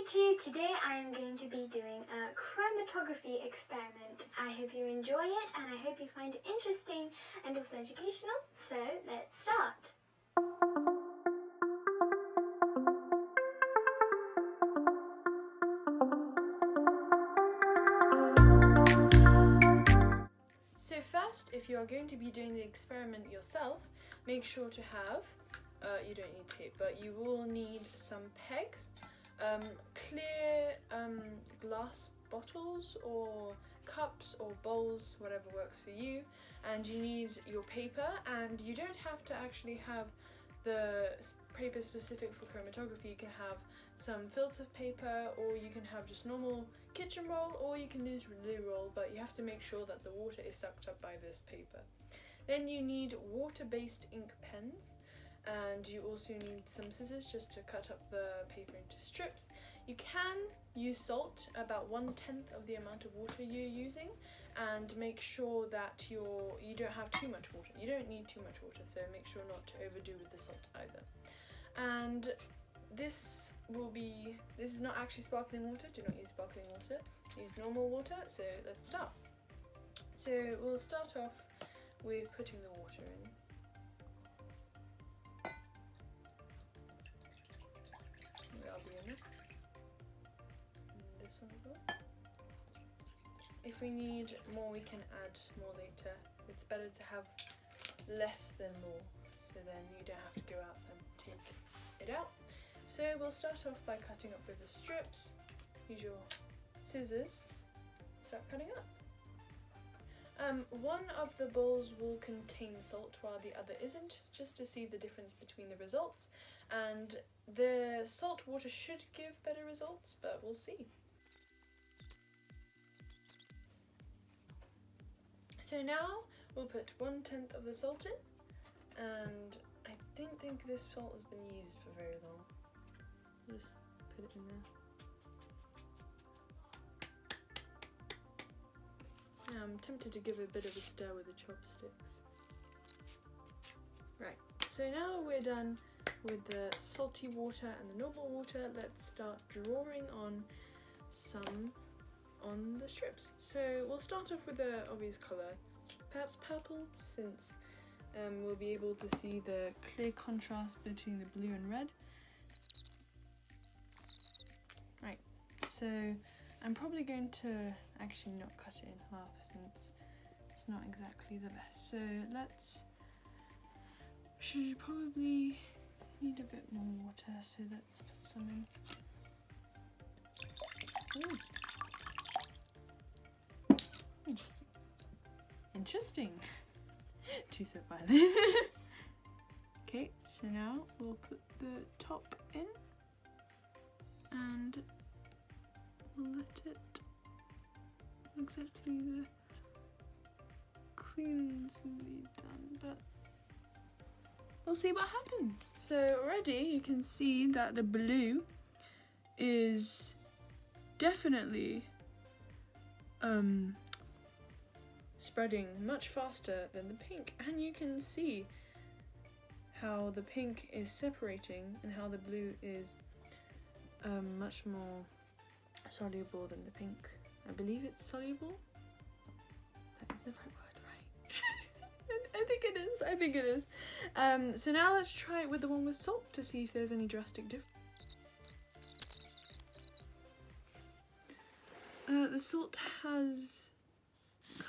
YouTube, today I am going to be doing a chromatography experiment. I hope you enjoy it and I hope you find it interesting and also educational. So let's start. So first, if you are going to be doing the experiment yourself, make sure to have, you don't need tape, but you will need some pegs, clear glass bottles or cups or bowls, whatever works for you, and you need your paper, and you don't have to actually have the paper specific for chromatography. You can have some filter paper, or you can have just normal kitchen roll, or you can use loo roll, but you have to make sure that the water is sucked up by this paper. Then you need water-based ink pens, and you also need some scissors just to cut up the paper into strips. You can use salt, about 1/10 of the amount of water you're using, and make sure that you don't have too much water. You don't need too much water, so make sure not to overdo with the salt either. And this is not actually sparkling water. Do not use sparkling water, use normal water. So let's start. So we'll start off with putting the water in. That'll be enough. And this one will go. If we need more, we can add more later. It's better to have less than more, so then you don't have to go outside and take it out. So we'll start off by cutting up with the strips. Use your scissors, start cutting up. One of the bowls will contain salt while the other isn't, just to see the difference between the results, and the salt water should give better results, but we'll see. So now we'll put 1/10 of the salt in, and I don't think this salt has been used for very long. Just put it in there. Now I'm tempted to give it a bit of a stir with the chopsticks. Right, so now we're done with the salty water and the normal water. Let's start drawing on some on the strips. So we'll start off with the obvious colour, perhaps purple, since we'll be able to see the clear contrast between the blue and red. Right, so I'm probably going to actually not cut it in half since it's not exactly the best. So should probably need a bit more water, so let's put some in. Ooh. Interesting. Too so violent. Okay, so now we'll put the top in and we'll let it exactly the cleanly done, but we'll see what happens. So already you can see that the blue is definitely spreading much faster than the pink, and you can see how the pink is separating and how the blue is much more soluble than the pink. I believe it's soluble. That is the right word, right? I think it is. So now let's try it with the one with salt to see if there's any drastic difference. The salt has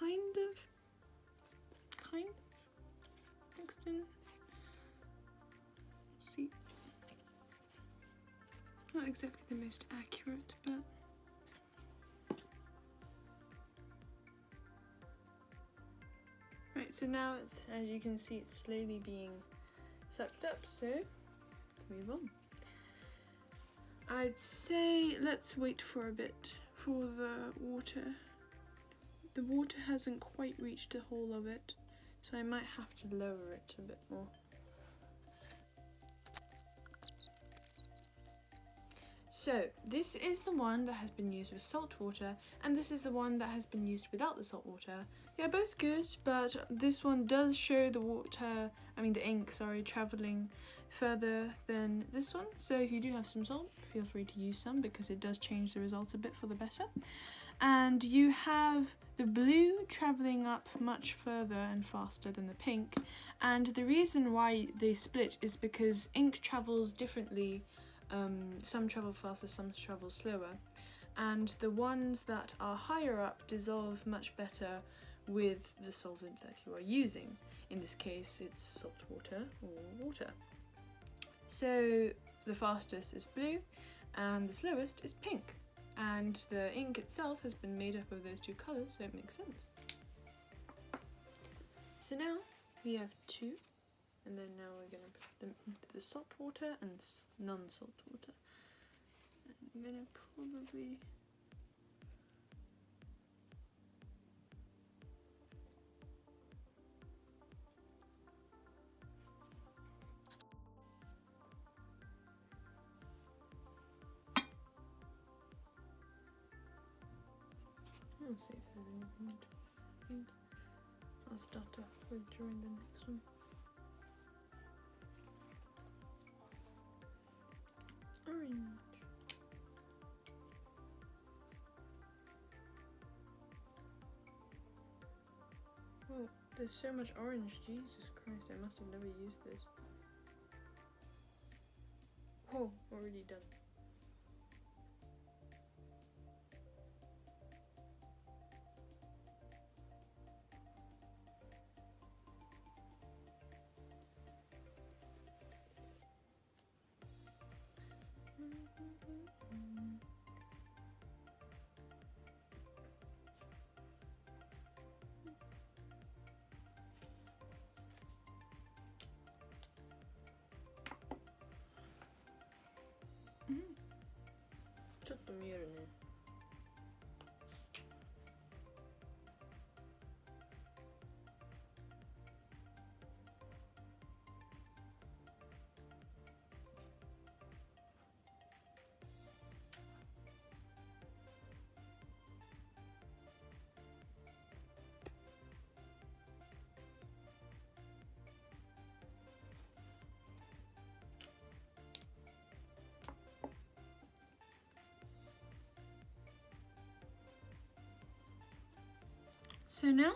kind of mixed in. Let's see. Not exactly the most accurate, but right, so now it's, as you can see, it's slowly being sucked up, so let's move on. I'd say let's wait for a bit for the water. The water hasn't quite reached the whole of it, so I might have to lower it a bit more. So this is the one that has been used with salt water, and this is the one that has been used without the salt water. They're both good, but this one does show the water the ink, sorry, traveling further than this one. So if you do have some salt, feel free to use some because it does change the results a bit for the better. And you have the blue traveling up much further and faster than the pink, and the reason why they split is because ink travels differently. Some travel faster, some travel slower, and the ones that are higher up dissolve much better with the solvent that you are using. In this case it's salt water or water. So the fastest is blue and the slowest is pink, and the ink itself has been made up of those two colours, so it makes sense. So now we have two, and then now we're going to put them into the salt water and non-salt water. And I'm going to probably I'll see if there's anything interesting. I'll start off with drawing the next one. Orange. Oh, there's so much orange. Jesus Christ, I must have never used this. Oh, already done. Çok da mı yerine? So now,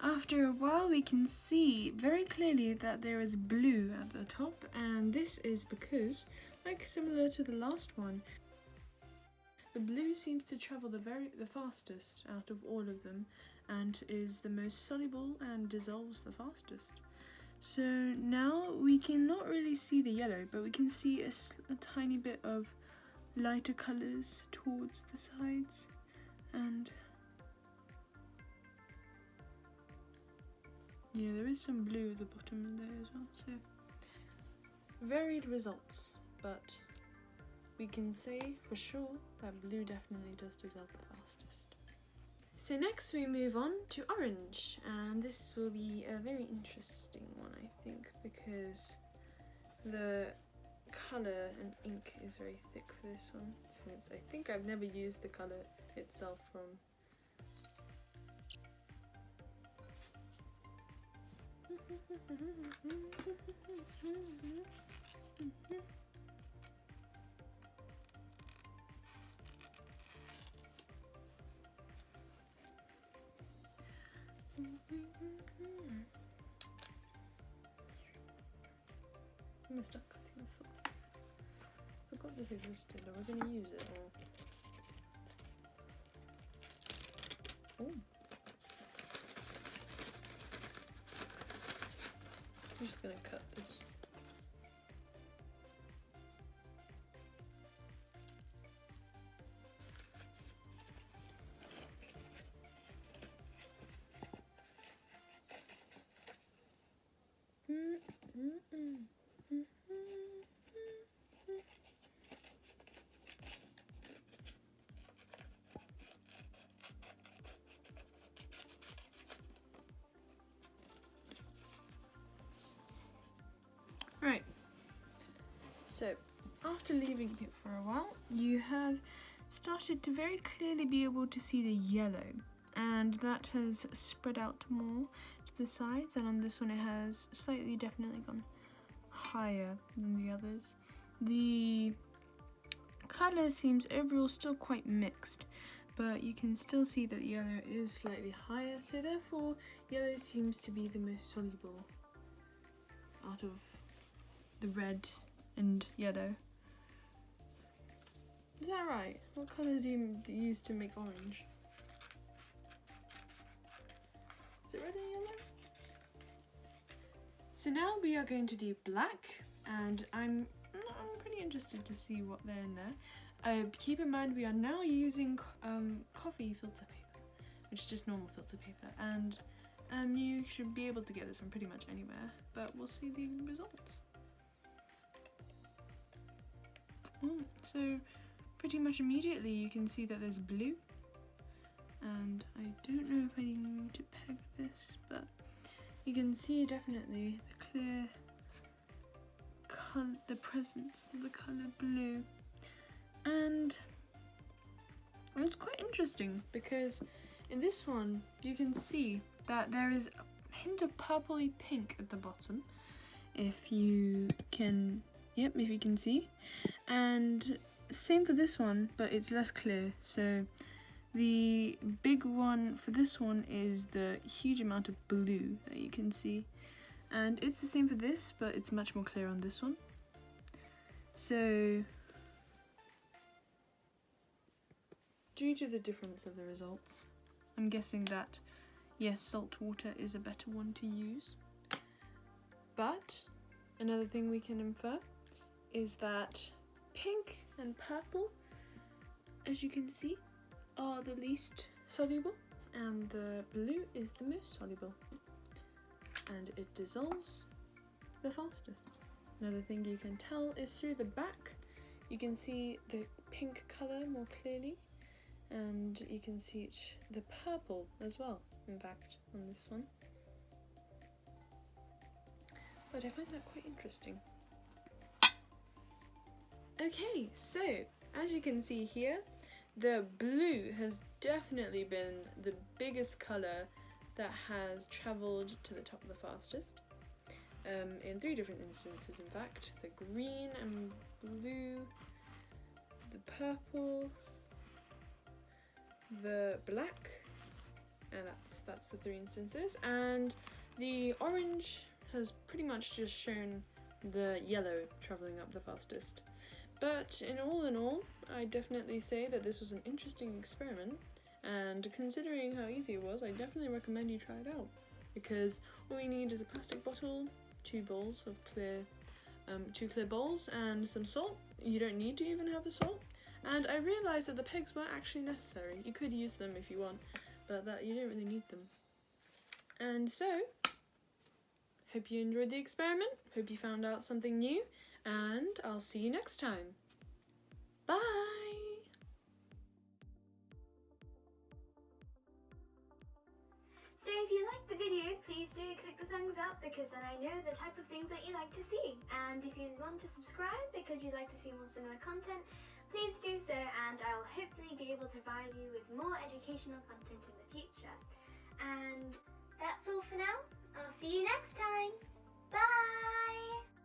after a while, we can see very clearly that there is blue at the top, and this is because, like similar to the last one, the blue seems to travel the fastest out of all of them, and is the most soluble and dissolves the fastest. So now we cannot really see the yellow, but we can see a tiny bit of lighter colours towards the sides, and yeah, there is some blue at the bottom there as well, so varied results, but we can say for sure that blue definitely does dissolve the fastest. So next we move on to orange, and this will be a very interesting one, I think, because the colour and ink is very thick for this one, since I think I've never used the colour itself from I'm gonna start cutting the foot. I forgot this existed. Are we gonna use it or? Oh. I'm just gonna cut this. Right, so after leaving it for a while, you have started to very clearly be able to see the yellow, and that has spread out more the sides, and on this one it has slightly definitely gone higher than the others. The colour seems overall still quite mixed, but you can still see that yellow is slightly higher, so therefore yellow seems to be the most soluble out of the red and yellow. Is that right? What colour do you use to make orange? Is it red and yellow? So now we are going to do black, and I'm pretty interested to see what they're in there. Keep in mind we are now using coffee filter paper, which is just normal filter paper, and you should be able to get this from pretty much anywhere, but we'll see the results. So pretty much immediately you can see that there's blue, and I don't know if I need to peg this, but you can see definitely the clear colour, the presence of the colour blue. And it's quite interesting because in this one you can see that there is a hint of purpley pink at the bottom, if you can see, and same for this one, but it's less clear. So the big one for this one is the huge amount of blue that you can see, and it's the same for this, but it's much more clear on this one. So due to the difference of the results, I'm guessing that yes, salt water is a better one to use. But another thing we can infer is that pink and purple, as you can see, are the least soluble, and the blue is the most soluble, and it dissolves the fastest. Another thing you can tell is through the back, you can see the pink colour more clearly, and you can see the purple as well, in fact, on this one. But I find that quite interesting. Okay, so as you can see here, the blue has definitely been the biggest colour that has travelled to the top the fastest. In 3 different instances, in fact. The green and blue, the purple, the black, and that's the 3 instances. And the orange has pretty much just shown the yellow travelling up the fastest. But in all, I definitely say that this was an interesting experiment, and considering how easy it was, I definitely recommend you try it out, because all you need is a plastic bottle, 2 bowls of clear, 2 clear bowls, and some salt. You don't need to even have the salt. And I realised that the pegs weren't actually necessary. You could use them if you want, but that you don't really need them. And so, hope you enjoyed the experiment, hope you found out something new, and I'll see you next time. Bye! So if you liked the video, please do click the thumbs up, because then I know the type of things that you like to see. And if you want to subscribe because you'd like to see more similar content, please do so, and I'll hopefully be able to provide you with more educational content in the future. And that's all for now. I'll see you next time. Bye!